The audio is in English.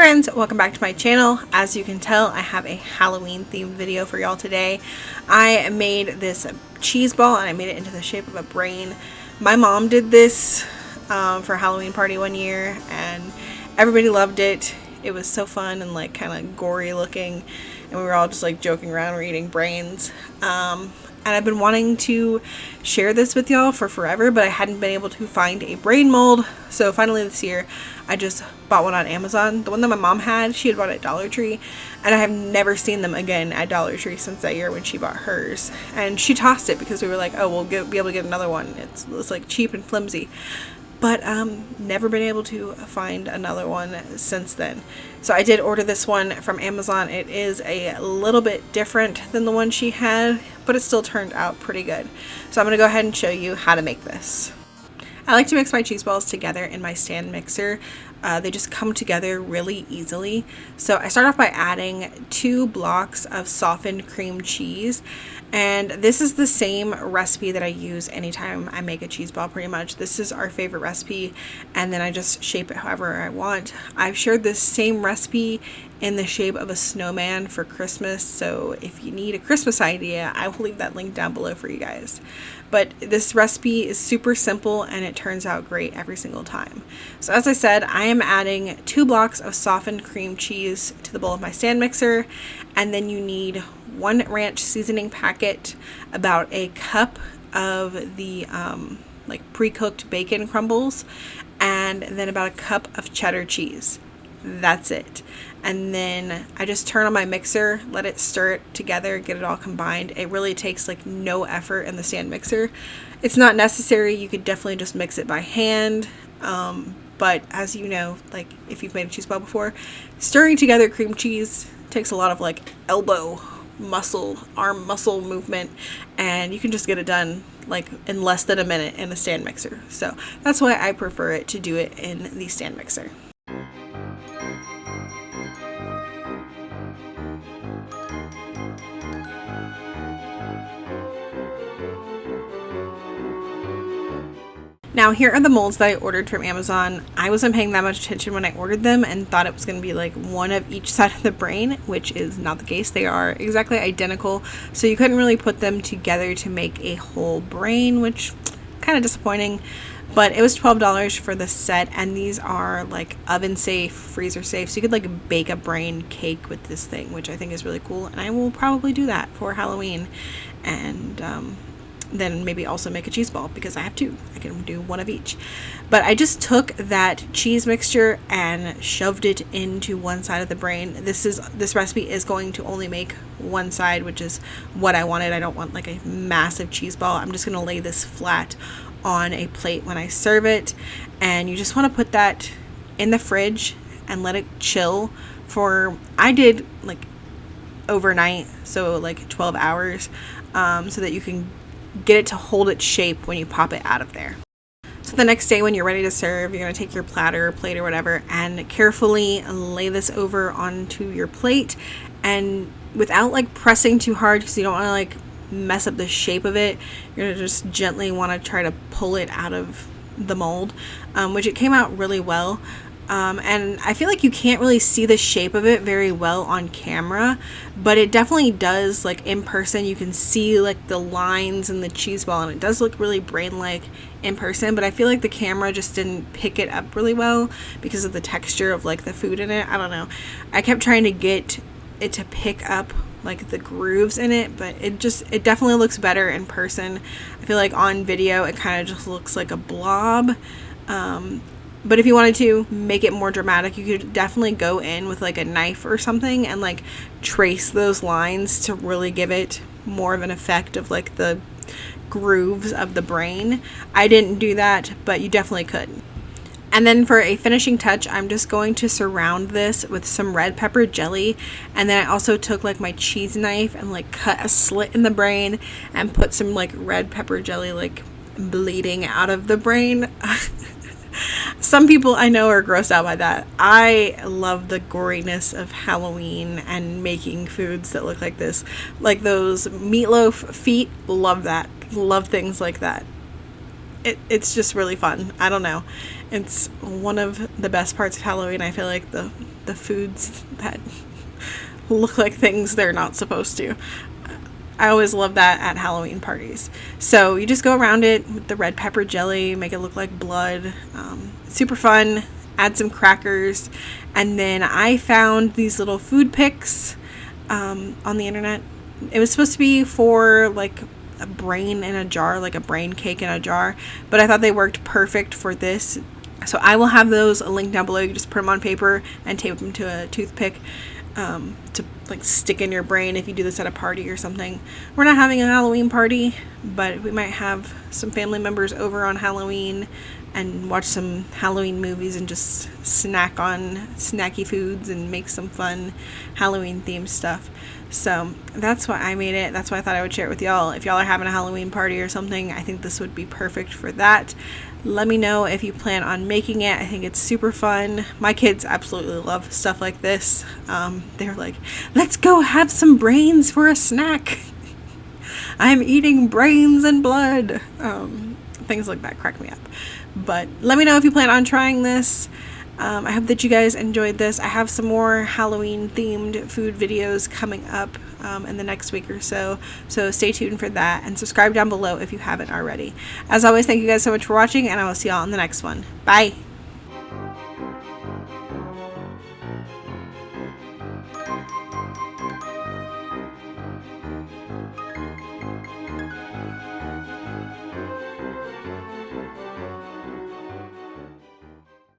friends, welcome back to my channel. As you can tell, I have a Halloween themed video for y'all today. I made this cheese ball and I made it into the shape of a brain. My mom did this for a Halloween party one year and everybody loved it. It was so fun and like kind of gory looking, and we were all just like joking around, we're eating brains. And I've been wanting to share this with y'all for forever, but I hadn't been able to find a brain mold. So finally this year, I just bought one on Amazon. The one that my mom had, she had bought at Dollar Tree, and I have never seen them again at Dollar Tree since that year when she bought hers. And she tossed it because we were like, oh, we'll be able to get another one. It's like cheap and flimsy. But never been able to find another one since then. So I did order this one from Amazon. It is a little bit different than the one she had, but it still turned out pretty good. So I'm going to go ahead and show you how to make this. I like to mix my cheese balls together in my stand mixer. They just come together really easily. So I start off by adding 2 blocks of softened cream cheese. And this is the same recipe that I use anytime I make a cheese ball pretty much. This is our favorite recipe, and then I just shape it however I want. I've shared this same recipe in the shape of a snowman for Christmas, so if you need a Christmas idea, I will leave that link down below for you guys. But this recipe is super simple and it turns out great every single time. So as I said, I am adding 2 blocks of softened cream cheese to the bowl of my stand mixer, and then you need 1 ranch seasoning packet, about a cup of the like pre-cooked bacon crumbles, and then about a cup of cheddar cheese. That's it. And then I just turn on my mixer, let it stir it together, get it all combined. It really takes like no effort in the stand mixer. It's not necessary. You could definitely just mix it by hand. But as you know, like if you've made a cheese ball before, stirring together cream cheese takes a lot of like elbow muscle, arm muscle movement, and you can just get it done like in less than a minute in a stand mixer. So that's why I prefer it to do it in the stand mixer. Now here are the molds that I ordered from Amazon. I wasn't paying that much attention when I ordered them and thought it was going to be like one of each side of the brain, which is not the case. They are exactly identical, so you couldn't really put them together to make a whole brain, which kind of disappointing. But it was $12 for the set, and these are like oven safe, freezer safe, so you could like bake a brain cake with this thing, which I think is really cool, and I will probably do that for Halloween. And then maybe also make a cheese ball because I have 2. I can do 1 of each. But I just took that cheese mixture and shoved it into one side of the brain. This recipe is going to only make one side, which is what I wanted. I don't want like a massive cheese ball. I'm just going to lay this flat on a plate when I serve it. And you just want to put that in the fridge and let it chill for, I did like overnight, so like 12 hours, so that you can get it to hold its shape when you pop it out of there. So the next day when you're ready to serve, you're going to take your platter or plate or whatever and carefully lay this over onto your plate, and without like pressing too hard because you don't want to like mess up the shape of it, you're going to just gently want to try to pull it out of the mold, which it came out really well. And I feel like you can't really see the shape of it very well on camera, but it definitely does, like in person you can see like the lines in the cheese ball, and it does look really brain-like in person, but I feel like the camera just didn't pick it up really well because of the texture of like the food in it. I don't know. I kept trying to get it to pick up like the grooves in it, but it definitely looks better in person. I feel like on video it kind of just looks like a blob. But if you wanted to make it more dramatic, you could definitely go in with like a knife or something and like trace those lines to really give it more of an effect of like the grooves of the brain. I didn't do that, but you definitely could. And then for a finishing touch, I'm just going to surround this with some red pepper jelly. And then I also took like my cheese knife and like cut a slit in the brain and put some like red pepper jelly like bleeding out of the brain. Some people I know are grossed out by that. I love the goriness of Halloween and making foods that look like this. Like those meatloaf feet, love that. Love things like that. It's just really fun. I don't know. It's one of the best parts of Halloween. I feel like the the foods that look like things they're not supposed to. I always love that at Halloween parties. So you just go around it with the red pepper jelly, make it look like blood. Super fun. Add some crackers. And then I found these little food picks on the internet. It was supposed to be for like a brain in a jar, like a brain cake in a jar. But I thought they worked perfect for this. So I will have those linked down below. You can just put them on paper and tape them to a toothpick. To like stick in your brain if you do this at a party or something. We're not having a Halloween party, but we might have some family members over on Halloween and watch some Halloween movies and just snack on snacky foods and make some fun Halloween themed stuff. So that's why I made it. That's why I thought I would share it with y'all. If y'all are having a Halloween party or something, I think this would be perfect for that. Let me know if you plan on making it. I think it's super fun. My kids absolutely love stuff like this. They're like, let's go have some brains for a snack. I'm eating brains and blood. Things like that crack me up. But let me know if you plan on trying this. I hope that you guys enjoyed this. I have some more Halloween themed food videos coming up in the next week or so. So stay tuned for that and subscribe down below if you haven't already. As always, thank you guys so much for watching, and I will see y'all in the next one. Bye.